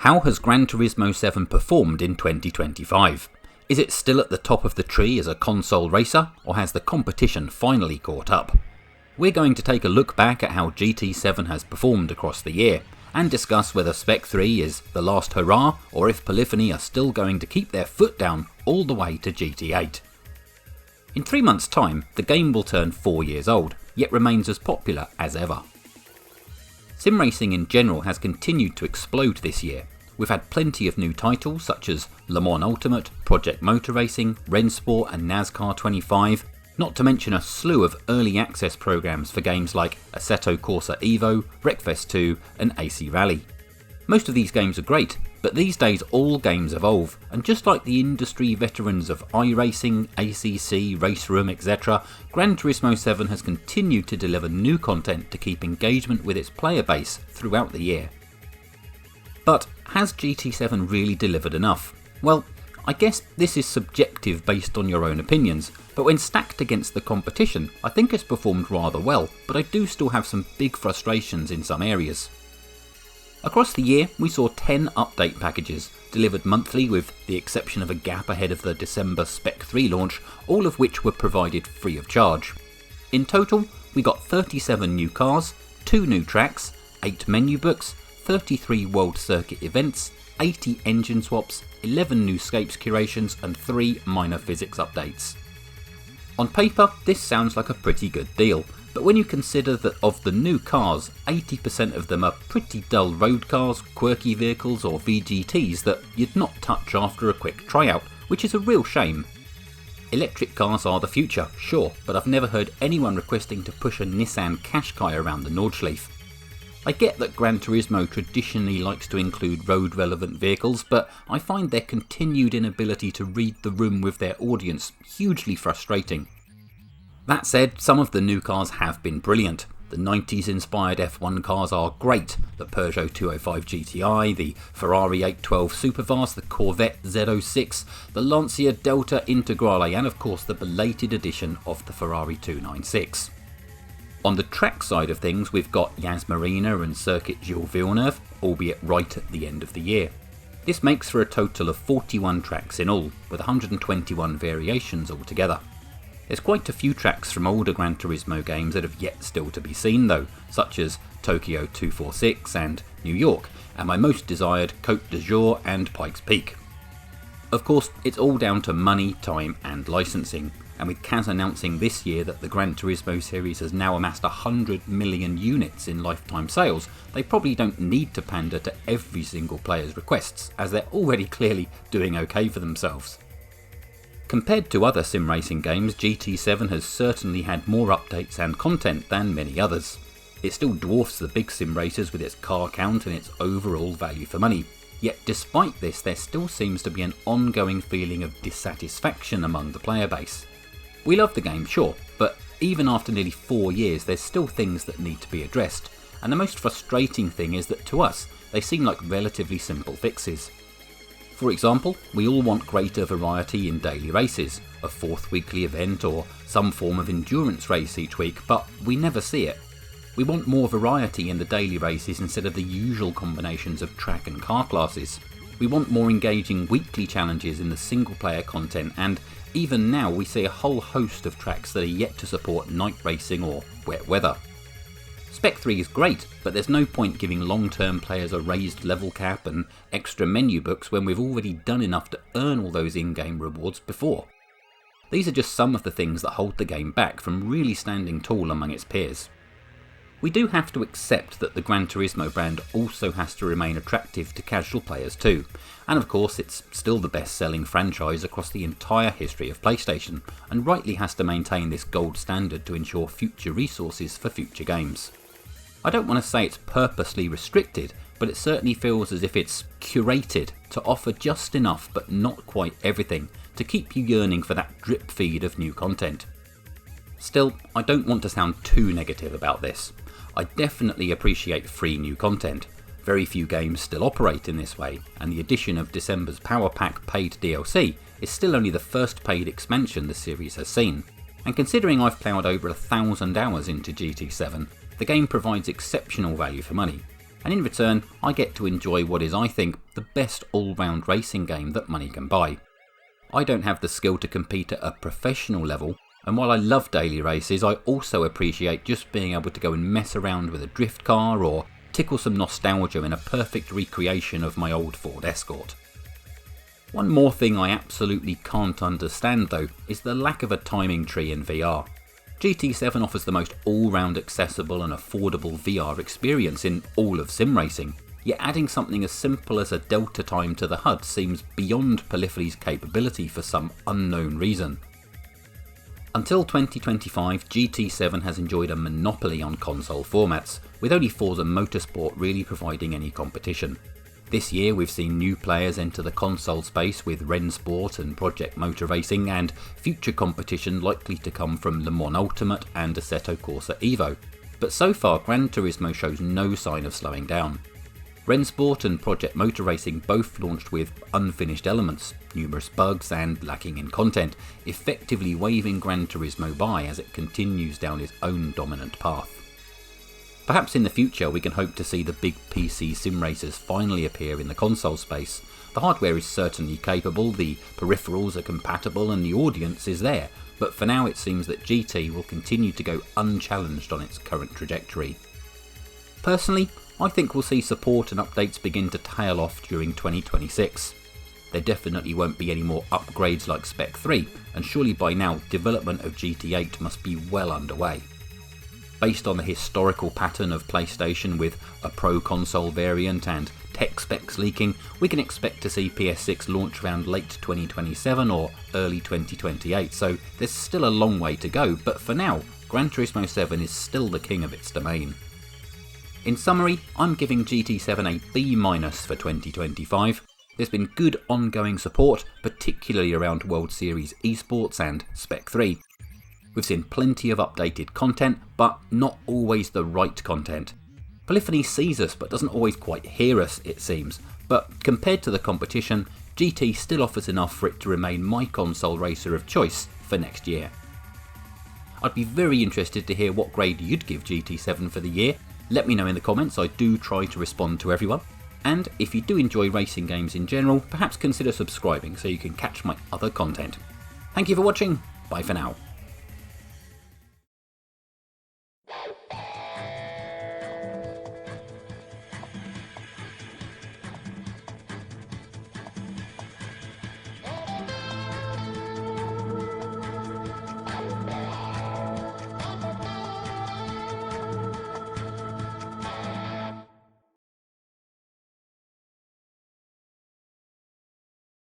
How has Gran Turismo 7 performed in 2025? Is it still at the top of the tree as a console racer, or has the competition finally caught up? We're going to take a look back at how GT7 has performed across the year, and discuss whether Spec 3 is the last hurrah, or if Polyphony are still going to keep their foot down all the way to GT8. In 3 months' time, the game will turn 4 years old, yet remains as popular as ever. Sim racing in general has continued to explode this year. We've had plenty of new titles such as Le Mans Ultimate, Project Motor Racing, Rennsport and NASCAR 25, not to mention a slew of early access programs for games like Assetto Corsa Evo, Wreckfest 2 and AC Rally. Most of these games are great, but these days all games evolve, and just like the industry veterans of iRacing, ACC, Race Room, etc., Gran Turismo 7 has continued to deliver new content to keep engagement with its player base throughout the year. But has GT7 really delivered enough? Well, I guess this is subjective based on your own opinions, but when stacked against the competition, I think it's performed rather well, but I do still have some big frustrations in some areas. Across the year, we saw 10 update packages, delivered monthly with the exception of a gap ahead of the December Spec 3 launch, all of which were provided free of charge. In total, we got 37 new cars, 2 new tracks, 8 menu books, 33 World Circuit events, 80 engine swaps, 11 new scapes curations and 3 minor physics updates. On paper, this sounds like a pretty good deal, but when you consider that of the new cars, 80% of them are pretty dull road cars, quirky vehicles or VGTs that you'd not touch after a quick tryout, which is a real shame. Electric cars are the future, sure, but I've never heard anyone requesting to push a Nissan Qashqai around the Nordschleife. I get that Gran Turismo traditionally likes to include road-relevant vehicles, but I find their continued inability to read the room with their audience hugely frustrating. That said, some of the new cars have been brilliant. The 90s-inspired F1 cars are great. The Peugeot 205 GTI, the Ferrari 812 Superfast, the Corvette Z06, the Lancia Delta Integrale, and of course the belated edition of the Ferrari 296. On the track side of things, we've got Yas Marina and Circuit Gilles Villeneuve, albeit right at the end of the year. This makes for a total of 41 tracks in all, with 121 variations altogether. There's quite a few tracks from older Gran Turismo games that have yet still to be seen though, such as Tokyo 246 and New York, and my most desired Côte d'Azur and Pikes Peak. Of course, it's all down to money, time and licensing, and with Kaz announcing this year that the Gran Turismo series has now amassed 100 million units in lifetime sales, they probably don't need to pander to every single player's requests, as they're already clearly doing okay for themselves. Compared to other sim racing games, GT7 has certainly had more updates and content than many others. It still dwarfs the big sim racers with its car count and its overall value for money, yet despite this there still seems to be an ongoing feeling of dissatisfaction among the player base. We love the game, sure, but even after nearly 4 years there's still things that need to be addressed, and the most frustrating thing is that to us they seem like relatively simple fixes. For example, we all want greater variety in daily races, a 4th weekly event or some form of endurance race each week, but we never see it. We want more variety in the daily races instead of the usual combinations of track and car classes. We want more engaging weekly challenges in the single player content, and even now we see a whole host of tracks that are yet to support night racing or wet weather. Spec 3 is great, but there's no point giving long-term players a raised level cap and extra menu books when we've already done enough to earn all those in-game rewards before. These are just some of the things that hold the game back from really standing tall among its peers. We do have to accept that the Gran Turismo brand also has to remain attractive to casual players too, and of course it's still the best-selling franchise across the entire history of PlayStation, and rightly has to maintain this gold standard to ensure future resources for future games. I don't want to say it's purposely restricted, but it certainly feels as if it's curated to offer just enough but not quite everything to keep you yearning for that drip feed of new content. Still, I don't want to sound too negative about this. I definitely appreciate free new content. Very few games still operate in this way, and the addition of December's Power Pack paid DLC is still only the first paid expansion the series has seen. And considering I've ploughed over 1,000 hours into GT7, the game provides exceptional value for money. and in return I get to enjoy what is, I think, the best all-round racing game that money can buy. I don't have the skill to compete at a professional level, and while I love daily races, I also appreciate just being able to go and mess around with a drift car or tickle some nostalgia in a perfect recreation of my old Ford Escort. One more thing I absolutely can't understand though is the lack of a timing tree in VR. GT7 offers the most all-round accessible and affordable VR experience in all of sim racing, yet adding something as simple as a delta time to the HUD seems beyond Polyphony's capability for some unknown reason. Until 2025, GT7 has enjoyed a monopoly on console formats, with only Forza Motorsport really providing any competition. This year we've seen new players enter the console space with Rensport and Project Motor Racing, and future competition likely to come from Le Mans Ultimate and Assetto Corsa Evo. But so far Gran Turismo shows no sign of slowing down. Rensport and Project Motor Racing both launched with unfinished elements, numerous bugs and lacking in content, effectively waving Gran Turismo by as it continues down its own dominant path. Perhaps in the future we can hope to see the big PC sim racers finally appear in the console space. The hardware is certainly capable, the peripherals are compatible and the audience is there, but for now it seems that GT will continue to go unchallenged on its current trajectory. Personally, I think we'll see support and updates begin to tail off during 2026. There definitely won't be any more upgrades like Spec 3, and surely by now development of GT8 must be well underway. Based on the historical pattern of PlayStation with a Pro console variant and tech specs leaking, we can expect to see PS6 launch around late 2027 or early 2028, so there's still a long way to go, but for now, Gran Turismo 7 is still the king of its domain. In summary, I'm giving GT7 a B- for 2025. There's been good ongoing support, particularly around World Series esports and Spec 3. We've seen plenty of updated content, but not always the right content. Polyphony sees us but doesn't always quite hear us, it seems, but compared to the competition, GT still offers enough for it to remain my console racer of choice for next year. I'd be very interested to hear what grade you'd give GT7 for the year. Let me know in the comments, I do try to respond to everyone. And if you do enjoy racing games in general, perhaps consider subscribing so you can catch my other content. Thank you for watching, bye for now.